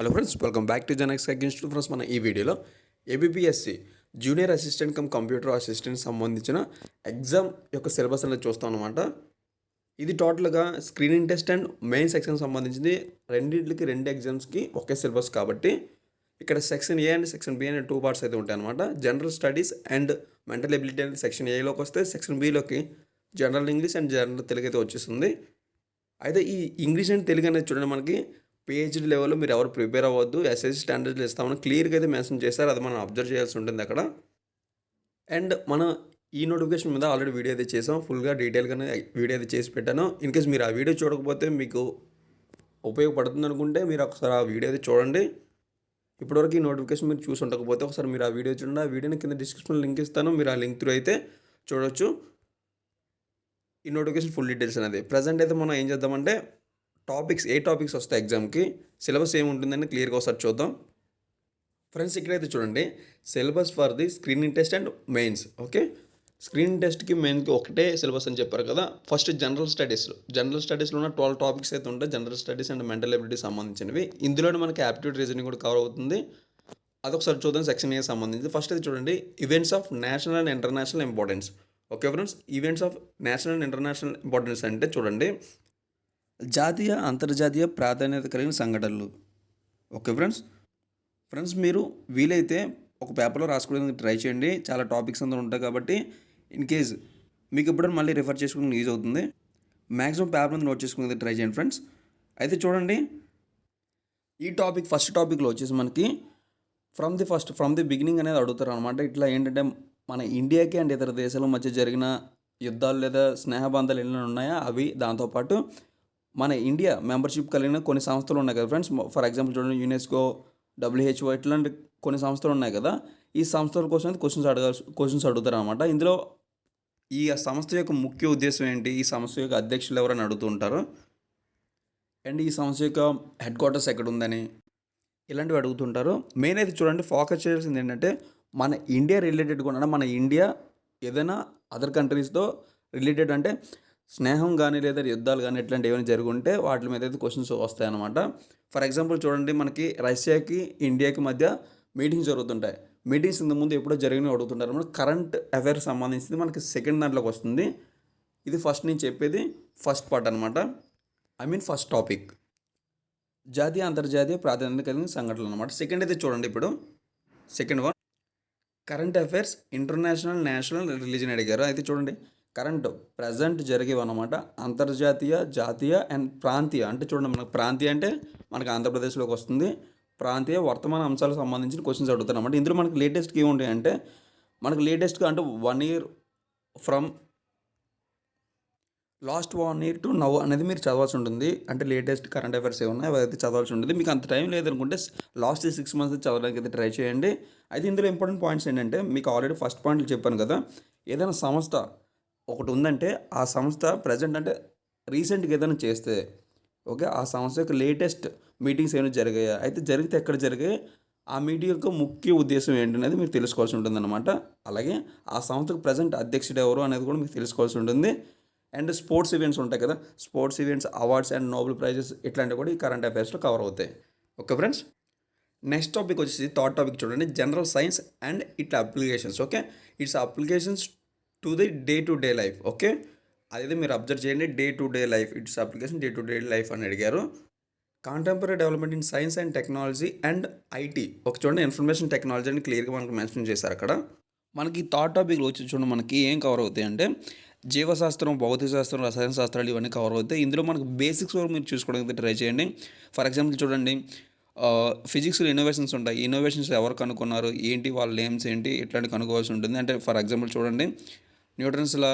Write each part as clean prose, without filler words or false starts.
Hello friends, welcome back to జనక్స్ అగైన్స్ friends. మన ఈ వీడియోలో APPSC junior assistant cum computer assistant సంబంధించిన ఎగ్జామ్ యొక్క సిలబస్ అనేది చూస్తాం అనమాట. ఇది టోటల్గా screening test and main section సంబంధించింది. రెండింటికి రెండు ఎగ్జామ్స్కి ఒకే సిలబస్ కాబట్టి ఇక్కడ section A and section B అనే టూ పార్ట్స్ అయితే ఉంటాయి అనమాట. General studies and mental ability అనేది సెక్షన్ ఏలోకి వస్తే, సెక్షన్ బిలోకి general English and general Telugu అయితే వచ్చేస్తుంది. అయితే ఈ ఇంగ్లీష్ అండ్ తెలుగు అనేది చూడండి, మనకి పిహెచ్డి లెవెల్లో మీరు ఎవరు ప్రిపేర్ అవ్వద్దు, ఎస్ఎస్సి స్టాండర్డ్లు ఇస్తామని క్లియర్గా అయితే మెన్షన్ చేశారు. అది మనం అబ్జర్వ్ చేయాల్సి ఉంటుంది అక్కడ. అండ్ మనం ఈ నోటిఫికేషన్ మీద ఆల్రెడీ వీడియో అయితే చేసాం, ఫుల్గా డీటెయిల్గానే వీడియో అయితే చేసి పెట్టాను. ఇన్కేస్ మీరు ఆ వీడియో చూడకపోతే మీకు ఉపయోగపడుతుంది అనుకుంటే మీరు ఒకసారి ఆ వీడియో అయితే చూడండి. ఇప్పటివరకు ఈ నోటిఫికేషన్ మీరు చూసి ఉండకపోతే ఒకసారి మీరు ఆ వీడియో చూడండి. ఆ వీడియోని కింద డిస్క్రిప్షన్లో లింక్ ఇస్తాను, మీరు ఆ లింక్ త్రూ అయితే చూడొచ్చు ఈ నోటిఫికేషన్ ఫుల్ డీటెయిల్స్ అనేది. ప్రజెంట్ అయితే మనం ఏం చేద్దామంటే ఏ టాపిక్స్ వస్తాయి ఎగ్జామ్కి, సిలబస్ ఏముంటుందని క్లియర్గా ఒకసారి చూద్దాం. ఫ్రెండ్స్, ఇక్కడైతే చూడండి, syllabus for the screening test and mains. Okay, screening టెస్ట్కి మెయిన్కి ఒకటే సిలబస్ అని చెప్పారు కదా. ఫస్ట్ జనరల్ స్టడీస్లో ఉన్న 12 టాపిక్స్ అయితే ఉంటాయి, general studies and mental ability సంబంధించినవి. ఇందులోనే మనకి యాప్టిట్యూడ్ రీజనింగ్ కూడా కవర్ అవుతుంది. అదొకసారి చూద్దాం. సెక్షన్ ఏ సంబంధించి ఫస్ట్ అయితే చూడండి, events of national and international importance. Okay friends, events of national and international importance అంటే చూడండి, జాతీయ అంతర్జాతీయ ప్రాధాన్యత కలిగిన సంఘటనలు. ఓకే ఫ్రెండ్స్ మీరు వీలైతే ఒక పేపర్లో రాసుకోవడానికి ట్రై చేయండి. చాలా టాపిక్స్ అందరూ ఉంటాయి కాబట్టి ఇన్ కేస్ మీకు ఎప్పుడైనా మళ్ళీ రిఫర్ చేసుకోవడానికి యూజ్ అవుతుంది. మ్యాక్సిమం పేపర్ మీద నోట్ చేసుకునేది ట్రై చేయండి ఫ్రెండ్స్. అయితే చూడండి, ఈ ఫస్ట్ టాపిక్లో వచ్చేసి మనకి ఫ్రమ్ ది బిగినింగ్ అనేది అడుగుతారు అనమాట. ఇట్లా ఏంటంటే మన ఇండియాకి అండ్ ఇతర దేశాల మధ్య జరిగిన యుద్ధాలు లేదా స్నేహబంధాలు ఎన్ని ఉన్నాయో అవి, దాంతోపాటు మన ఇండియా మెంబర్షిప్ కలిగిన కొన్ని సంస్థలు ఉన్నాయి కదా ఫ్రెండ్స్. ఫర్ ఎగ్జాంపుల్ చూడండి, యునెస్కో, డబ్ల్యూహెచ్ఓ ఇట్లాంటి కొన్ని సంస్థలు ఉన్నాయి కదా. ఈ సంస్థల కోసం క్వశ్చన్స్ అడుగుతారు అనమాట. ఇందులో ఈ సంస్థ యొక్క ముఖ్య ఉద్దేశం ఏంటి, ఈ సంస్థ యొక్క అధ్యక్షులు ఎవరని అడుగుతుంటారు, అండ్ ఈ సంస్థ యొక్క హెడ్ క్వార్టర్స్ ఎక్కడ ఉందని ఇలాంటివి అడుగుతుంటారు. మెయిన్ అయితే చూడండి, ఫోకస్ చేయాల్సింది ఏంటంటే మన ఇండియా రిలేటెడ్ కూడా, మన ఇండియా ఏదైనా అదర్ కంట్రీస్తో రిలేటెడ్ అంటే స్నేహం కానీ లేదా యుద్ధాలు కానీ ఇట్లాంటి ఏమైనా జరిగి ఉంటే వాటి మీద అయితే క్వశ్చన్స్ వస్తాయన్నమాట. ఫర్ ఎగ్జాంపుల్ చూడండి, మనకి రష్యాకి ఇండియాకి మధ్య మీటింగ్స్ జరుగుతుంటాయి. మీటింగ్స్ ఇంతకుముందు ఎప్పుడో జరిగినవి అడుగుతుంటారు. మనకి కరెంట్ అఫైర్స్ సంబంధించింది మనకి సెకండ్ దాంట్లోకి వస్తుంది. ఇది ఫస్ట్ నేను చెప్పేది ఫస్ట్ పార్ట్ అనమాట. ఫస్ట్ టాపిక్ జాతీయ అంతర్జాతీయ ప్రాధాన్యత కలిగిన సంఘటనలు అనమాట. సెకండ్ అయితే చూడండి, ఇప్పుడు second one current affairs international, national, religion అడిగారు. అయితే చూడండి, కరెంట్ ప్రజెంట్ జరిగేవి అనమాట. అంతర్జాతీయ, జాతీయ అండ్ ప్రాంతీయ. అంటే చూడండి, మనకు ప్రాంతీయ అంటే మనకి ఆంధ్రప్రదేశ్లోకి వస్తుంది. ప్రాంతీయ వర్తమాన అంశాలకు సంబంధించిన క్వశ్చన్స్ అడుగుతారు అనమాట. ఇందులో మనకి లేటెస్ట్గా ఏముంటాయి అంటే, మనకు లేటెస్ట్గా అంటే 1 year from last 1 year to now అనేది మీరు చదవాల్సి ఉంటుంది. అంటే లేటెస్ట్ కరెంట్ అఫైర్స్ ఏమన్నా అవైతే చదవాల్సి ఉంటుంది. మీకు అంత టైం లేదనుకుంటే లాస్ట్ 6 months చదవడానికి అయితే ట్రై చేయండి. అయితే ఇందులో ఇంపార్టెంట్ పాయింట్స్ ఏంటంటే, మీకు ఆల్రెడీ ఫస్ట్ పాయింట్లు చెప్పాను కదా, ఏదైనా సంస్థ ఒకటి ఉందంటే ఆ సంస్థ ప్రజెంట్ అంటే రీసెంట్గా ఏదైనా చేస్తే, ఓకే, ఆ సంస్థ యొక్క లేటెస్ట్ మీటింగ్స్ ఏమైనా జరిగాయా, అయితే జరిగితే ఎక్కడ జరిగాయి, ఆ మీటింగ్ యొక్క ముఖ్య ఉద్దేశం ఏంటనేది మీరు తెలుసుకోవాల్సి ఉంటుందన్నమాట. అలాగే ఆ సంస్థకు ప్రజెంట్ అధ్యక్షుడు ఎవరు అనేది కూడా మీకు తెలుసుకోవాల్సి ఉంటుంది. అండ్ స్పోర్ట్స్ ఈవెంట్స్ ఉంటాయి కదా, sports events, awards and Nobel prices ఇట్లాంటివి కూడా ఈ కరెంట్ అఫైర్స్లో కవర్ అవుతాయి. ఓకే ఫ్రెండ్స్, నెక్స్ట్ టాపిక్ వచ్చేసి థర్డ్ టాపిక్ చూడండి, general science and it applications. Okay, its applications to the day to day life. Okay, అదైతే మీరు అబ్జర్వ్ చేయండి, day to day life, it's application day to day life అని అడిగారు. Contemporary development in science and technology and IT. ఒక చూడండి, information technology అని క్లియర్గా మనకు మెన్షన్ చేశారు అక్కడ. మనకి థర్డ్ టాపిక్లో వచ్చి చూడండి, మనకి ఏం కవర్ అవుతాయి అంటే జీవశాస్త్రం, భౌతిక శాస్త్రం, రసాయన శాస్త్రాలు ఇవన్నీ కవర్ అవుతాయి. ఇందులో మనకు బేసిక్స్ వరకు మీరు చూసుకోవడానికి ట్రై చేయండి. ఫర్ ఎగ్జాంపుల్ చూడండి, ఫిజిక్స్లో ఇన్నోవేషన్స్ ఉంటాయి. ఇన్నోవేషన్స్ ఎవరు కనుక్కున్నారు, ఏంటి వాళ్ళ నేమ్స్ ఏంటి, ఇట్లాంటి కనుక్కోవాల్సి ఉంటుంది. అంటే ఫర్ ఎగ్జాంపుల్ చూడండి, న్యూటన్స్లా,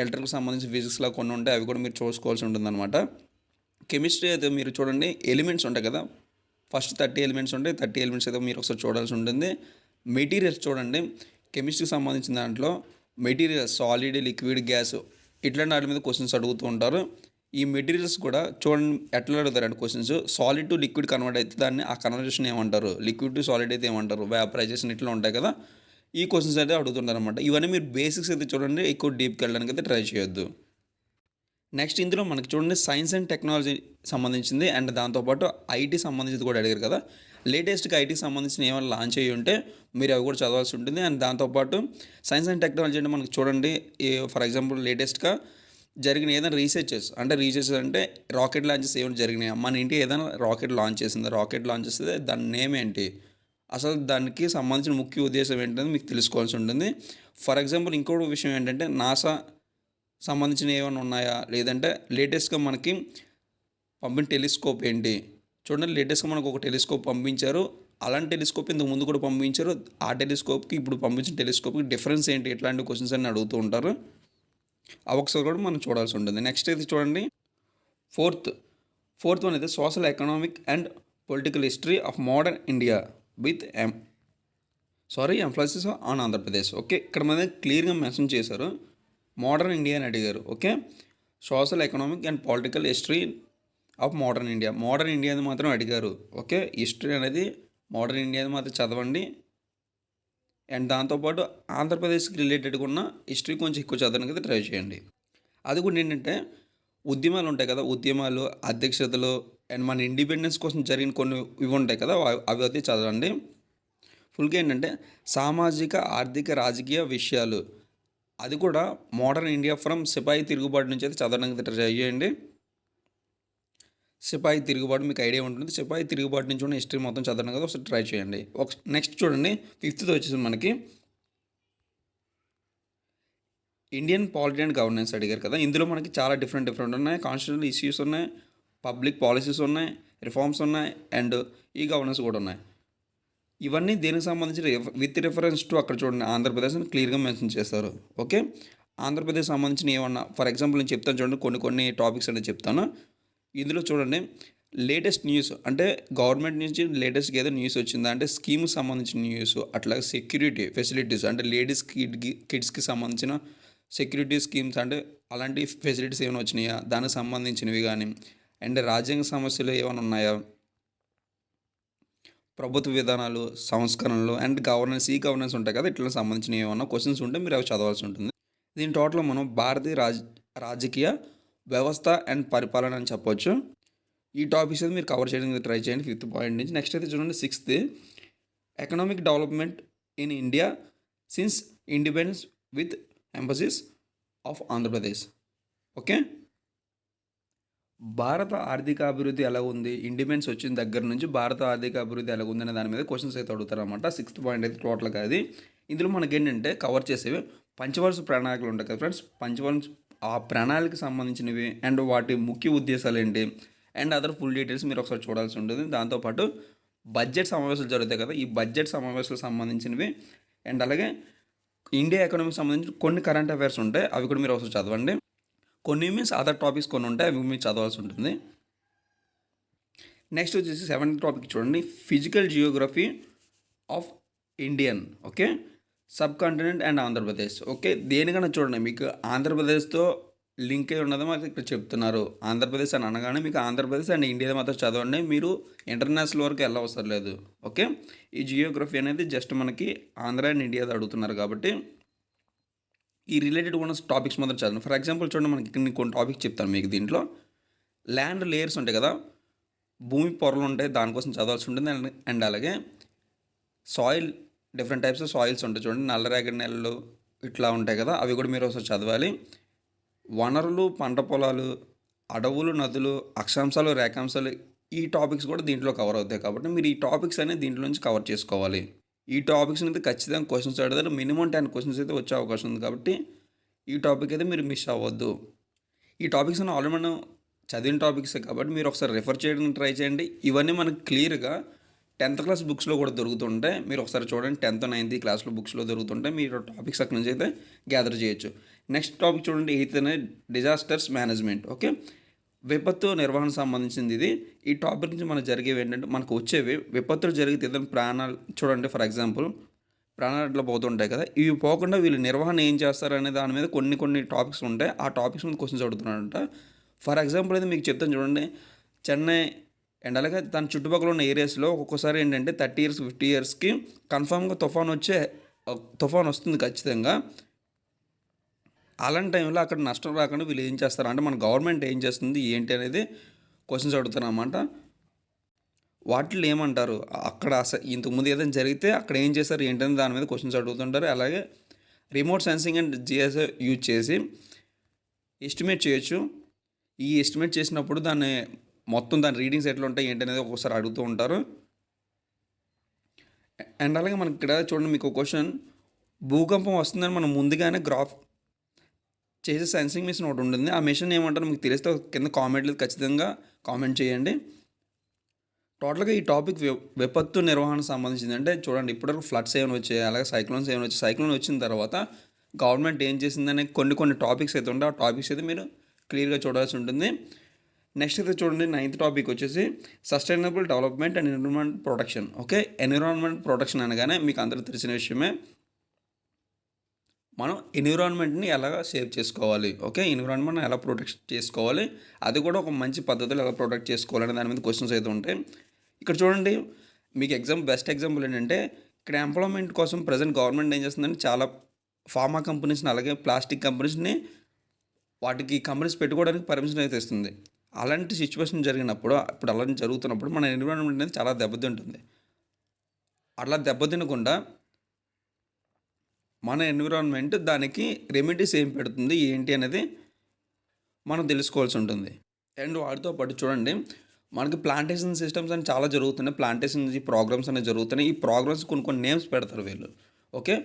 ఎలక్ట్రిక్కి సంబంధించి ఫిజిక్స్లా కొన్ని ఉంటాయి, అవి కూడా మీరు చూసుకోవాల్సి ఉంటుందన్నమాట. కెమిస్ట్రీ అయితే మీరు చూడండి, ఎలిమెంట్స్ ఉంటాయి కదా, ఫస్ట్ 30 ఎలిమెంట్స్ ఉంటాయి. 30 ఎలిమెంట్స్ అయితే మీరు ఒకసారి చూడాల్సి ఉంటుంది. మెటీరియల్స్ చూడండి, కెమిస్ట్రీకి సంబంధించిన దాంట్లో మెటీరియల్స్, సాలిడ్, లిక్విడ్, గ్యాస్ ఇట్లాంటి వాటి మీద క్వశ్చన్స్ అడుగుతూ ఉంటారు. ఈ మెటీరియల్స్ కూడా చూడండి ఎట్లా అడుగుతారంటే questions, solid to liquid convert అయితే దాన్ని ఆ కన్వర్జేషన్ ఏమంటారు, లిక్విడ్ టు సాలిడ్ అయితే ఏమంటారు, వేపరైజేషన్ ఇట్లా ఉంటాయి కదా, ఈ క్వశ్చన్స్ అయితే అడుగుతుంటారు అనమాట. ఇవన్నీ మీరు బేసిక్స్ అయితే చూడండి, ఎక్కువ డీప్కి వెళ్ళడానికి అయితే ట్రై చేయొద్దు. నెక్స్ట్ ఇందులో మనకి చూడండి సైన్స్ అండ్ టెక్నాలజీ సంబంధించింది అండ్ దాంతోపాటు ఐటీ సంబంధించింది కూడా అడిగారు కదా. లేటెస్ట్గా ఐటీకి సంబంధించిన ఏమైనా లాంచ్ అయ్యి ఉంటే మీరు అవి కూడా చదవాల్సి ఉంటుంది. అండ్ దాంతోపాటు సైన్స్ అండ్ టెక్నాలజీ అంటే మనకి చూడండి ఫర్ ఎగ్జాంపుల్ లేటెస్ట్గా జరిగిన ఏదైనా రీసెర్చెస్ అంటే రాకెట్ లాంచెస్ ఏమైనా జరిగినాయా, మన ఇండియా ఏదైనా రాకెట్ లాంచ్ చేసిందా, రాకెట్ లాంచ్ చేస్తే దాని నేమ్ ఏంటి, అసలు దానికి సంబంధించిన ముఖ్య ఉద్దేశం ఏంటనేది మీకు తెలుసుకోవాల్సి ఉంటుంది. ఫర్ ఎగ్జాంపుల్ ఇంకోటి విషయం ఏంటంటే నాసా సంబంధించిన ఏమైనా ఉన్నాయా, లేదంటే లేటెస్ట్గా మనకి పంపిన టెలిస్కోప్ ఏంటి. చూడండి లేటెస్ట్గా మనకు ఒక టెలిస్కోప్ పంపించారు, అలాంటి టెలిస్కోప్ ఇంతకు ముందు కూడా పంపించారు. ఆ టెలిస్కోప్కి ఇప్పుడు పంపించిన టెలిస్కోప్కి డిఫరెన్స్ ఏంటి, ఇట్లాంటి క్వశ్చన్స్ అన్ని అడుగుతూ ఉంటారు. అవి ఒకసారి కూడా మనం చూడాల్సి ఉంటుంది. నెక్స్ట్ అయితే చూడండి ఫోర్త్ వన్ అయితే social economic and political history of modern India with emphasis on Andhra Pradesh. Okay, ఇక్కడ మన క్లియర్గా మెన్షన్ చేశారు మోడర్న్ ఇండియా అని అడిగారు. Okay, social economic and political history of modern India అని మాత్రం అడిగారు. ఓకే, హిస్టరీ అనేది మోడర్న్ ఇండియా అని మాత్రం చదవండి. అండ్ దాంతోపాటు ఆంధ్రప్రదేశ్కి రిలేటెడ్గా ఉన్న హిస్టరీ కొంచెం ఎక్కువ చదవడానికి అయితే ట్రై చేయండి. అది కూడా ఏంటంటే ఉద్యమాలు ఉంటాయి కదా, ఉద్యమాలు, అధ్యక్షతలు అండ్ మన ఇండిపెండెన్స్ కోసం జరిగిన కొన్ని ఇవి ఉంటాయి కదా, అవి అయితే చదవండి. ఫుల్గా ఏంటంటే సామాజిక, ఆర్థిక, రాజకీయ విషయాలు, అది కూడా మోడర్న్ ఇండియా ఫ్రమ్ సిపాయి తిరుగుబాటు నుంచి అయితే చదవడానికి ట్రై చేయండి. సిపాయి తిరుగుబాటు మీకు ఐడియా ఉంటుంది. సిపాయి తిరుగుబాటు నుంచి ఉన్న హిస్టరీ మొత్తం చదవడం కదా, ఒకసారి ట్రై చేయండి. నెక్స్ట్ చూడండి ఫిఫ్త్తో వచ్చేసి మనకి ఇండియన్ పాలిటీ అండ్ గవర్నెన్స్ అడిగారు కదా. ఇందులో మనకి చాలా డిఫరెంట్ ఉన్నాయి. కాన్స్టిట్యూషనల్ ఇష్యూస్ ఉన్నాయి, పబ్లిక్ పాలసీస్ ఉన్నాయి, రిఫార్మ్స్ ఉన్నాయి అండ్ ఈ గవర్నెన్స్ కూడా ఉన్నాయి. ఇవన్నీ దేనికి సంబంధించి విత్ రిఫరెన్స్ టు అక్కడ చూడండి ఆంధ్రప్రదేశ్ అని క్లియర్గా మెన్షన్ చేస్తారు. ఓకే, ఆంధ్రప్రదేశ్ సంబంధించిన ఏమన్నా ఫర్ ఎగ్జాంపుల్ నేను చెప్తాను చూడండి, కొన్ని టాపిక్స్ అనేది చెప్తాను. ఇందులో చూడండి లేటెస్ట్ న్యూస్ అంటే గవర్నమెంట్ నుంచి లేటెస్ట్గా ఏదో న్యూస్ వచ్చిందా అంటే స్కీమ్కి సంబంధించిన న్యూస్, అట్లాగే సెక్యూరిటీ ఫెసిలిటీస్ అంటే లేడీస్ కిడ్స్కి సంబంధించిన సెక్యూరిటీ స్కీమ్స్ అంటే అలాంటి ఫెసిలిటీస్ ఏమైనా వచ్చినాయా, దానికి సంబంధించినవి కానీ అండ్ రాజ్యాంగ సమస్యలు ఏమైనా ఉన్నాయా, ప్రభుత్వ విధానాలు, సంస్కరణలు అండ్ ఈ గవర్నెన్స్ ఉంటాయి కదా, ఇట్లా సంబంధించిన ఏమైనా క్వశ్చన్స్ ఉంటే మీరు అవి చదవాల్సి ఉంటుంది. దీని టోటల్ మనం భారతీయ రాజకీయ వ్యవస్థ అండ్ పరిపాలన అని చెప్పొచ్చు. ఈ టాపిక్స్ అయితే మీరు కవర్ చేయడానికి ట్రై చేయండి 5th పాయింట్ నుంచి. నెక్స్ట్ అయితే చూడండి 6th economic development in India since independence with emphasis of Andhra Pradesh. Okay, భారత ఆర్థిక అభివృద్ధి ఎలా ఉంది, ఇండిపెండెన్స్ వచ్చిన దగ్గర నుంచి భారత ఆర్థిక అభివృద్ధి ఎలా ఉంది అనే దాని మీద క్వశ్చన్స్ అయితే అడుగుతారు అనమాట. 6th పాయింట్ అయితే టోటల్గా అది. ఇందులో మనకి ఏంటంటే కవర్ చేసేవి పంచవర్ష ప్రణాళికలు ఉంటాయి కదా ఫ్రెండ్స్, ఆ ప్రణాళికకి సంబంధించినవి అండ్ వాటి ముఖ్య ఉద్దేశాలు ఏంటి అండ్ అదర్ ఫుల్ డీటెయిల్స్ మీరు ఒకసారి చూడాల్సి ఉంటుంది. దాంతోపాటు బడ్జెట్ సమావేశాలు జరుగుతాయి కదా, ఈ బడ్జెట్ సమావేశాలకు సంబంధించినవి అండ్ అలాగే ఇండియా ఎకనామీకి సంబంధించి కొన్ని కరెంట్ అఫైర్స్ ఉంటాయి, అవి కూడా మీరు ఒకసారి చదవండి. కొన్ని మీన్స్ అదర్ టాపిక్స్ కొన్ని ఉంటాయి, అవి మీరు చదవాల్సి ఉంటుంది. నెక్స్ట్ వచ్చేసి 7th టాపిక్ చూడండి physical Geography of Indian. Okay, sub continent and Andhra Pradesh. Okay, దేనికన్నా చూడండి మీకు ఆంధ్రప్రదేశ్తో లింక్ అయి ఉన్నదో మాకు ఇక్కడ చెప్తున్నారు. ఆంధ్రప్రదేశ్ అని అనగానే మీకు ఆంధ్రప్రదేశ్ అండ్ ఇండియా మాత్రం చదవండి, మీరు ఇంటర్నేషనల్ వరకు వెళ్ళవసరం లేదు. ఓకే, ఈ జియోగ్రఫీ అనేది జస్ట్ మనకి ఆంధ్ర అండ్ ఇండియాది అడుగుతున్నారు కాబట్టి ఈ రిలేటెడ్ ఉన్న టాపిక్స్ మాత్రం చదవండి. ఫర్ ఎగ్జాంపుల్ చూడండి మనకి ఇక్కడ కొన్ని టాపిక్స్ చెప్తాను మీకు. దీంట్లో ల్యాండ్ లేయర్స్ ఉంటాయి కదా, భూమి పొరలు ఉంటాయి, దానికోసం చదవాల్సి ఉంటుంది. అండ్ అలాగే soil, different types of soils ఉంటాయి చూడండి, నల్లరేగడి నెలలు ఇట్లా ఉంటాయి కదా, అవి కూడా మీరు ఒకసారి చదవాలి. వనరులు, పంట పొలాలు, అడవులు, నదులు, అక్షాంశాలు, రేఖాంశాలు, ఈ టాపిక్స్ కూడా దీంట్లో కవర్ అవుతాయి కాబట్టి మీరు ఈ టాపిక్స్ అనేది దీంట్లో నుంచి కవర్ చేసుకోవాలి. ఈ టాపిక్స్ అయితే ఖచ్చితంగా క్వశ్చన్స్ అడుగుతారు, మినిమం 10 క్వశ్చన్స్ అయితే వచ్చే అవకాశం ఉంది కాబట్టి ఈ టాపిక్ అయితే మీరు మిస్ అవ్వద్దు. ఈ టాపిక్స్ అన్నీ ఆల్రెడీ మనం చదివిన టాపిక్సే కాబట్టి మీరు ఒకసారి రెఫర్ చేయడానికి ట్రై చేయండి. ఇవన్నీ మనకు క్లియర్గా 10th క్లాస్ బుక్స్లో కూడా దొరుకుతుంటాయి, మీరు ఒకసారి చూడండి. 10th 9th క్లాస్లో బుక్స్లో దొరుకుతుంటాయి, మీరు టాపిక్స్ అక్కడి నుంచి అయితే గ్యాదర్ చేయొచ్చు. నెక్స్ట్ టాపిక్ చూడండి 8th అనేది డిజాస్టర్స్ మేనేజ్మెంట్. ఓకే, విపత్తు నిర్వహణ సంబంధించింది ఇది. ఈ టాపిక్ నుంచి మనకు జరిగేవి ఏంటంటే మనకు వచ్చేవి విపత్తులు జరిగితే ఏదైనా ప్రాణాలు చూడండి, ఫర్ ఎగ్జాంపుల్ ప్రాణాలు అట్లా పోతుంటాయి కదా, ఇవి పోకుండా వీళ్ళు నిర్వహణ ఏం చేస్తారు అనే దాని మీద కొన్ని టాపిక్స్ ఉంటాయి. ఆ టాపిక్స్ మీద క్వశ్చన్స్ అడుగుతున్నారంట. ఫర్ ఎగ్జాంపుల్ అయితే మీకు చెప్తాను చూడండి, చెన్నై అండ్ అలాగే దాని చుట్టుపక్కల ఉన్న ఏరియాస్లో ఒక్కొక్కసారి ఏంటంటే 30 years 50 yearsకి కన్ఫామ్గా తుఫాన్ వస్తుంది ఖచ్చితంగా. అలాంటి టైంలో అక్కడ నష్టం రాకుండా వీళ్ళు ఏం చేస్తారు అంటే మన గవర్నమెంట్ ఏం చేస్తుంది ఏంటి అనేది క్వశ్చన్స్ అడుగుతారు అన్నమాట. వాటిల్లో ఏమంటారు అక్కడ ఇంతకుముందు ఏదైనా జరిగితే అక్కడ ఏం చేస్తారు ఏంటని దాని మీద క్వశ్చన్స్ అడుగుతుంటారు. అలాగే remote sensing and GIS use చేసి ఎస్టిమేట్ చేయొచ్చు. ఈ ఎస్టిమేట్ చేసినప్పుడు దాని రీడింగ్స్ ఎట్లా ఉంటాయి ఏంటి అనేది ఒకసారి అడుగుతూ ఉంటారు. అండ్ అలాగే మనకి ఇక్కడ చూడండి మీకు క్వశ్చన్, భూకంపం వస్తుందని మనం ముందుగానే గ్రాఫ్ చేసే సెన్సింగ్ మిషన్ ఒకటి ఉంటుంది. ఆ మిషన్ ఏమంటారో మీకు తెలిస్తే కింద కామెంట్లు ఖచ్చితంగా కామెంట్ చేయండి. టోటల్గా ఈ టాపిక్ విపత్తు నిర్వహణ సంబంధించింది. అంటే చూడండి ఇప్పటివరకు ఫ్లడ్స్ ఏమైనా వచ్చాయి, అలాగే సైక్లోన్స్ ఏమైనా వచ్చాయి. సైక్లోన్ వచ్చిన తర్వాత గవర్నమెంట్ ఏం చేసిందనే కొన్ని టాపిక్స్ అయితే ఉంటాయి. ఆ టాపిక్స్ అయితే మీరు క్లియర్గా చూడాల్సి ఉంటుంది. నెక్స్ట్ అయితే చూడండి 9th టాపిక్ వచ్చేసి sustainable development and environment protection. Okay, environment protection అనగానే మీకు అందరూ తెలిసిన విషయమే. మనం ఎన్విరాన్మెంట్ని ఎలా సేవ్ చేసుకోవాలి, ఓకే, ఎన్విరాన్మెంట్ని ఎలా ప్రొటెక్ట్ చేసుకోవాలి, అది కూడా ఒక మంచి పద్ధతిలో ఎలా ప్రొటెక్ట్ చేసుకోవాలనే దాని మీద క్వశ్చన్స్ అయితే ఉంటాయి. ఇక్కడ చూడండి మీకు బెస్ట్ ఎగ్జాంపుల్ ఏంటంటే ఇక్కడ ఎంప్లాయ్మెంట్ కోసం ప్రజెంట్ గవర్నమెంట్ ఏం చేస్తుందంటే చాలా ఫార్మా కంపెనీస్ని అలాగే ప్లాస్టిక్ కంపెనీస్ని వాటికి కంపెనీస్ పెట్టుకోవడానికి పర్మిషన్ అయితే ఇస్తుంది. అలాంటి సిచ్యువేషన్ జరిగినప్పుడు ఇప్పుడు అలాంటి జరుగుతున్నప్పుడు మన ఎన్విరాన్మెంట్ అనేది చాలా దెబ్బతింటుంది. అలా దెబ్బతినకుండా మన ఎన్విరాన్మెంట్ దానికి రెమెడీస్ ఏం పెడుతుంది ఏంటి అనేది మనం తెలుసుకోవాల్సి ఉంటుంది. అండ్ వాటితో పాటు చూడండి మనకి ప్లాంటేషన్ సిస్టమ్స్ అని చాలా జరుగుతున్నాయి. ప్లాంటేషన్ ప్రోగ్రామ్స్ అనేవి జరుగుతున్నాయి. ఈ ప్రోగ్రామ్స్ కొన్ని నేమ్స్ పెడతారు వీళ్ళు. ఓకే,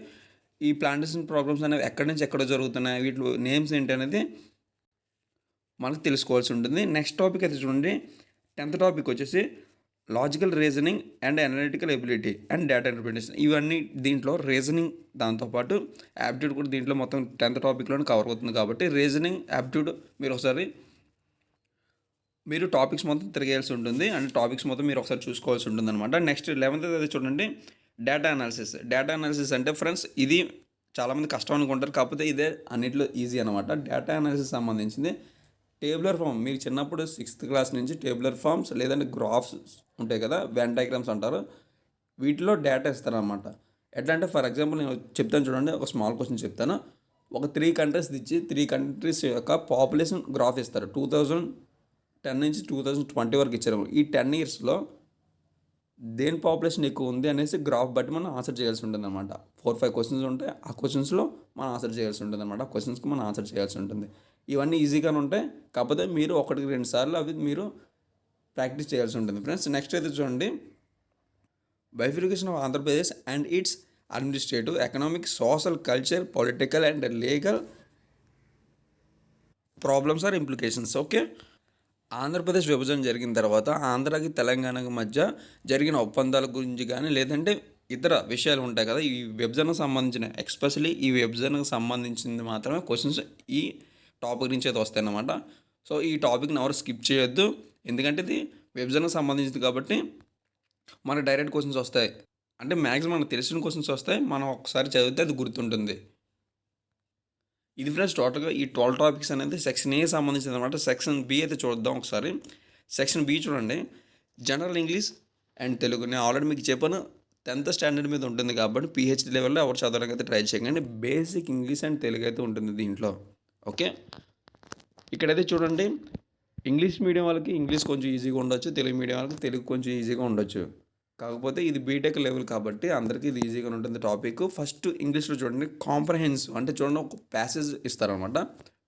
ఈ ప్లాంటేషన్ ప్రోగ్రామ్స్ అనేవి ఎక్కడి నుంచి ఎక్కడ జరుగుతున్నాయి, వీటి నేమ్స్ ఏంటి అనేది మనకు తెలుసుకోవాల్సి ఉంటుంది. నెక్స్ట్ టాపిక్ అయితే చూడండి 10th టాపిక్ వచ్చేసి logical reasoning and analytical ability and data interpretation. ఇవన్నీ దీంట్లో రీజనింగ్ దాంతోపాటు యాప్టిట్యూడ్ కూడా దీంట్లో మొత్తం 10th టాపిక్లోనే కవర్ అవుతుంది. కాబట్టి రీజనింగ్ యాప్టిట్యూడ్ మీరు టాపిక్స్ మొత్తం తిరిగేయాల్సి ఉంటుంది. అండ్ టాపిక్స్ మొత్తం మీరు ఒకసారి చూసుకోవాల్సి ఉంటుంది అనమాట. నెక్స్ట్ 11th అయితే చూడండి డేటా అనాలిసిస్ అంటే ఫ్రెండ్స్ ఇది చాలామంది కష్టం అనుకుంటారు, కాకపోతే ఇదే అన్నింటిలో ఈజీ అనమాట. డేటా అనాలిసిస్ సంబంధించింది టేబులర్ ఫామ్. మీరు చిన్నప్పుడు 6th క్లాస్ నుంచి టేబులర్ ఫామ్స్ లేదంటే గ్రాఫ్స్ ఉంటాయి కదా, వెన్ డయాగ్రామ్స్ అంటారు, వీటిలో డేటా ఇస్తారనమాట. ఎట్లా అంటే ఫర్ ఎగ్జాంపుల్ నేను చెప్తాను చూడండి, ఒక స్మాల్ క్వశ్చన్ చెప్తాను. ఒక 3 కంట్రీస్ ఇచ్చి 3 కంట్రీస్ యొక్క పాపులేషన్ గ్రాఫ్ ఇస్తారు. 2010 నుంచి 2020 వరకు ఇచ్చారు. ఈ 10 ఇయర్స్లో దేని పాపులేషన్ ఎక్కువ ఉంది అనేసి గ్రాఫ్ బట్టి మనం ఆన్సర్ చేయాల్సి ఉంటుంది అనమాట. 4-5 క్వశ్చన్స్ ఉంటాయి. ఆ క్వశ్చన్స్లో మనం ఆన్సర్ చేయాల్సి ఉంటుంది అనమాట. ఆ క్వశ్చన్స్కి మనం ఆన్సర్ చేయాల్సి ఉంటుంది. ఇవన్నీ ఈజీగానే ఉంటాయి, కాకపోతే మీరు 1-2 సార్లు అవి మీరు ప్రాక్టీస్ చేయాల్సి ఉంటుంది ఫ్రెండ్స్. నెక్స్ట్ అయితే చూడండి bifurcation of Andhra Pradesh and its administrative, economic, social, culture, political and legal problems or implications. Okay, Andhra Pradesh విభజన జరిగిన తర్వాత ఆంధ్రాకి తెలంగాణకి మధ్య జరిగిన ఒప్పందాల గురించి కానీ లేదంటే ఇతర విషయాలు ఉంటాయి కదా, ఈ విభజనకు సంబంధించిన ఎస్పెషల్లీ ఈ విభజనకు సంబంధించింది మాత్రమే క్వశ్చన్స్ ఈ టాపిక్ నుంచి అయితే వస్తాయి అన్నమాట. సో ఈ టాపిక్ని ఎవరు స్కిప్ చేయొద్దు, ఎందుకంటే ఇది విభజనకు సంబంధించింది కాబట్టి మనకు డైరెక్ట్ క్వశ్చన్స్ వస్తాయి. అంటే మ్యాక్సిమం మనకు తెలిసిన క్వశ్చన్స్ వస్తాయి, మనం ఒకసారి చదివితే అది గుర్తుంటుంది. ఇది ఫ్రెండ్స్ టోటల్గా ఈ 12 టాపిక్స్ అనేది సెక్షన్ ఏ సంబంధించింది అనమాట. సెక్షన్ బి అయితే చూద్దాం ఒకసారి. సెక్షన్ బి చూడండి జనరల్ ఇంగ్లీష్ అండ్ తెలుగు. నేను ఆల్రెడీ మీకు చెప్పాను 10th స్టాండర్డ్ మీద ఉంటుంది కాబట్టి పిహెచ్డి లెవెల్లో ఎవరు చదవడానికి అయితే ట్రై చేయకండి. బేసిక్ ఇంగ్లీష్ అండ్ తెలుగు అయితే ఉంటుంది దీంట్లో. ఓకే, ఇక్కడైతే చూడండి ఇంగ్లీష్ మీడియం వాళ్ళకి ఇంగ్లీష్ కొంచెం ఈజీగా ఉండొచ్చు, తెలుగు మీడియం వాళ్ళకి తెలుగు కొంచెం ఈజీగా ఉండొచ్చు. కాకపోతే ఇది బీటెక్ లెవెల్ కాబట్టి అందరికీ ఇది ఈజీగా ఉంటుంది టాపిక్. ఫస్ట్ ఇంగ్లీష్లో చూడండి కాంప్రహెన్సివ్ అంటే చూడండి ఒక ప్యాసేజ్ ఇస్తారనమాట,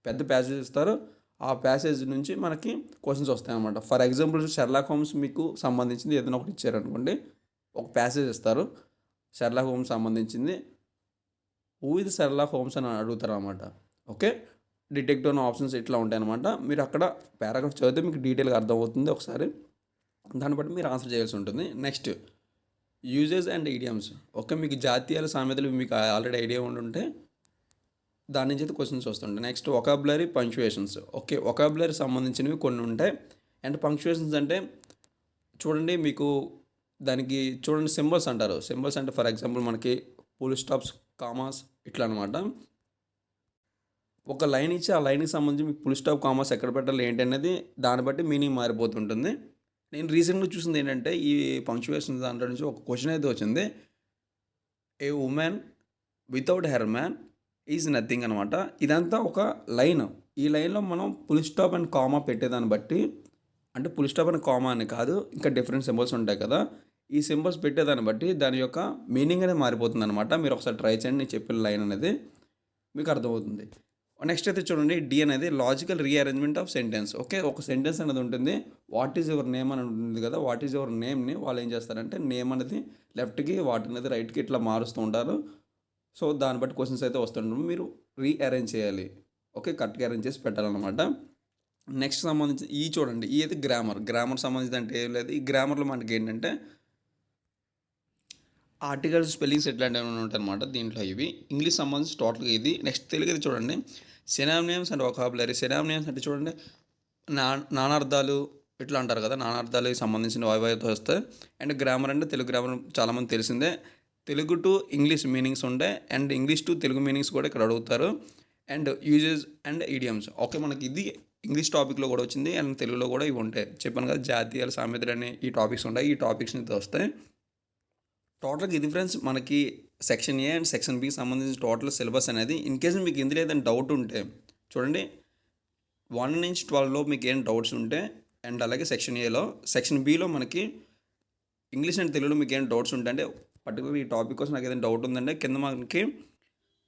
పెద్ద ప్యాసేజ్ ఇస్తారు. ఆ ప్యాసేజ్ నుంచి మనకి క్వశ్చన్స్ వస్తాయన్నమాట. ఫర్ ఎగ్జాంపుల్ షెర్లాక్ హోమ్స్ మీకు సంబంధించింది ఏదైనా ఒకటి ఇచ్చారనుకోండి, ఒక ప్యాసేజ్ ఇస్తారు షెర్లాక్ హోమ్స్ సంబంధించింది. హూ ఇది షెర్లాక్ హోమ్స్ అని అడుగుతారు అనమాట. ఓకే, డిటెక్టివ్ అనే ఆప్షన్స్ ఇట్లా ఉంటాయి అనమాట. మీరు అక్కడ పారాగ్రాఫ్ చదివితే మీకు డీటెయిల్గా అర్థమవుతుంది. ఒకసారి దాన్ని బట్టి మీరు ఆన్సర్ చేయాల్సి ఉంటుంది. Next uses and idioms. Okay, మీకు జాతీయాల సామెతలు మీకు ఆల్రెడీ ఐడియా ఉండుంటే దాని నుంచి అయితే క్వశ్చన్స్ వస్తుంటాయి. Next vocabulary, punctuations. Okay, vocabulary సంబంధించినవి కొన్ని ఉంటాయి. అండ్ పంక్చుయేషన్స్ అంటే చూడండి మీకు దానికి చూడండి సింబల్స్ అంటారు. సింబల్స్ అంటే ఫర్ ఎగ్జాంపుల్ మనకి ఫుల్ స్టాప్స్, కామాస్ ఇట్లా అనమాట. ఒక లైన్ ఇచ్చి ఆ లైన్కి సంబంధించి మీకు ఫుల్ స్టాప్, కామాస్ ఎక్కడ పెట్టాలి ఏంటి అనేది దాన్ని బట్టి మీనింగ్ మారిపోతుంటుంది. నేను రీసెంట్గా చూసింది ఏంటంటే ఈ పంక్చుయేషన్ దాంట్లో నుంచి ఒక క్వశ్చన్ అయితే వచ్చింది. A woman without hair man is nothing అనమాట. ఇదంతా ఒక లైన్. ఈ లైన్‌లో మనం ఫుల్ స్టాప్ అండ్ కామా పెట్టేదాన్ని బట్టి అంటే ఫుల్ స్టాప్ అండ్ కామా అని కాదు. ఇంకా డిఫరెంట్ సింబల్స్ ఉంటాయి కదా! ఈ సింబల్స్ పెట్టేదాన్ని బట్టి దాని యొక్క మీనింగ్ అనేది మారిపోతుందనమాట. మీరు ఒకసారి ట్రై చేయండి. నేను చెప్పిన లైన్ అనేది మీకు అర్థమవుతుంది. నెక్స్ట్ అయితే చూడండి డి అనేది logical rearrangement of sentence. Okay. ఒక సెంటెన్స్ అనేది ఉంటుంది. వాట్ ఈజ్ యువర్ నేమ్ అని ఉంటుంది కదా! వాట్ ఈజ్ యువర్ నేమ్‌ని వాళ్ళు ఏం చేస్తారంటే నేమ్ అనేది లెఫ్ట్‌కి, వాట్ అనేది రైట్‌కి ఇట్లా మారుస్తూ ఉంటారు. సో, దాన్ని బట్టి క్వెషన్స్ అయితే వస్తుంటాయి. మీరు రీఅరేంజ్ చేయాలి. ఓకే. కరెక్ట్‌గా అరేంజ్ చేసి పెట్టాలన్నమాట. నెక్స్ట్ సంబంధించి ఈ చూడండి. ఈ అయితే గ్రామర్. గ్రామర్ సంబంధించి అంటే ఏం లేదు. ఈ గ్రామర్‌లో మనకేంటంటే ఆర్టికల్స్, స్పెల్లింగ్స్ ఇట్లాంటివి ఉంటాయన్నమాట దీంట్లో ఇవి. ఇంగ్లీష్ సంబంధించి టోటల్‌గా ఇది. నెక్స్ట్ తెలుగు అయితే చూడండి. Synonyms and vocabulary. సినానిమ్స్ అంటే చూడండి నా నానార్థాలు ఇట్లా అంటారు కదా! నానార్థాలకు సంబంధించిన అయితే వస్తాయి. అండ్ గ్రామర్ అంటే తెలుగు గ్రామర్ చాలామంది తెలిసిందే. తెలుగు టు ఇంగ్లీష్ మీనింగ్స్ ఉంటాయి. And English to Telugu meanings కూడా ఇక్కడ అడుగుతారు. And uses and idioms. Okay. మనకి ఇది ఇంగ్లీష్ టాపిక్‌లో కూడా వచ్చింది. అండ్ తెలుగులో కూడా ఇవి ఉంటాయి. చెప్పాను కదా! జాతీయాలు, సామెతలని ఈ టాపిక్స్ ఉంటాయి. ఈ టాపిక్స్ నుంచి వస్తాయి. టోటల్‌గా ఇది ఫ్రెండ్స్ మనకి సెక్షన్ ఏ అండ్ సెక్షన్ బికి సంబంధించిన టోటల్ సిలబస్ అనేది. ఇన్‌కేస్ మీకు ఇందులో ఏదైనా డౌట్ ఉంటే చూడండి 1 నుంచి 12లో మీకు ఏం డౌట్స్ ఉంటే అండ్ అలాగే సెక్షన్ ఏలో, సెక్షన్ బిలో మనకి ఇంగ్లీష్ అండ్ తెలుగులో మీకు ఏం డౌట్స్ ఉంటే అంటే పర్టికులర్ ఈ టాపిక్ కోసం నాకు ఏదైనా డౌట్ ఉందంటే కింద మనకి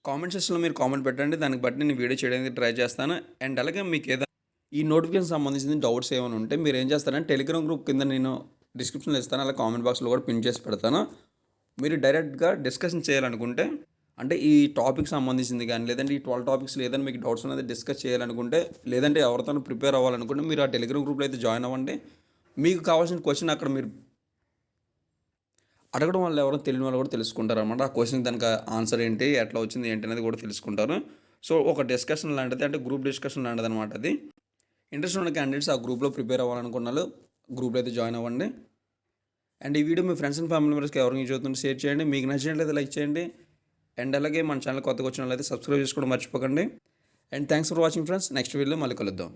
కామెంట్ సెక్షన్‌లో మీరు కామెంట్ పెట్టండి. దానికి బట్టి నేను వీడియో చేయడానికి ట్రై చేస్తాను. అండ్ అలాగే మీకు ఏదైనా ఈ నోటిఫికేషన్ సంబంధించిన డౌట్స్ ఏమైనా ఉంటే మీరు ఏం చేస్తారంటే టెలిగ్రామ్ గ్రూప్ కింద నేను డిస్క్రిప్షన్‌లో ఇస్తాను. అలా కామెంట్ బాక్స్‌లో కూడా పిన్ చేసి పెడతాను. మీరు డైరెక్ట్‌గా డిస్కషన్ చేయాలనుకుంటే అంటే ఈ టాపిక్ సంబంధించింది కానీ లేదంటే ఈ 12 టాపిక్స్‌లో ఏదైనా మీకు డౌట్స్ ఉన్నది డిస్కస్ చేయాలనుకుంటే లేదంటే ఎవరితోనో ప్రిపేర్ అవ్వాలనుకుంటే మీరు ఆ టెలిగ్రామ్ గ్రూప్‌లో అయితే జాయిన్ అవ్వండి. మీకు కావాల్సిన క్వెషన్ అక్కడ మీరు అడగడం వల్ల ఎవరైనా తెలియని వాళ్ళు కూడా తెలుసుకుంటారనమాట. ఆ క్వెషన్ దానికి ఆన్సర్ ఏంటి, ఎట్లా వచ్చింది, ఏంటి అనేది కూడా తెలుసుకుంటారు. సో, ఒక డిస్కషన్ లాంటిది అంటే గ్రూప్ డిస్కషన్ లాంటిదనమాట అది. ఇంట్రెస్ట్ ఉన్న క్యాండిడేట్స్ ఆ గ్రూప్‌లో ప్రిపేర్ అవ్వాలనుకున్న గ్రూప్‌లో అయితే జాయిన్ అవ్వండి. అండ్ ఈ video me friends and family మెంబర్స్‌కి ఎవరికి యూజ్ అవుతుందో షేర్ చేయండి. మీకు నచ్చినట్లయితే లైక్ చేయండి. అండ్ అలాగే మన ఛానల్ కొత్తగా వచ్చిన వాళ్ళైతే సబ్స్క్రైబ్ చేసుకోవడం మర్చిపోకండి. And thanks for watching friends. Next వీడియోలో మళ్ళీ కలుద్దాం.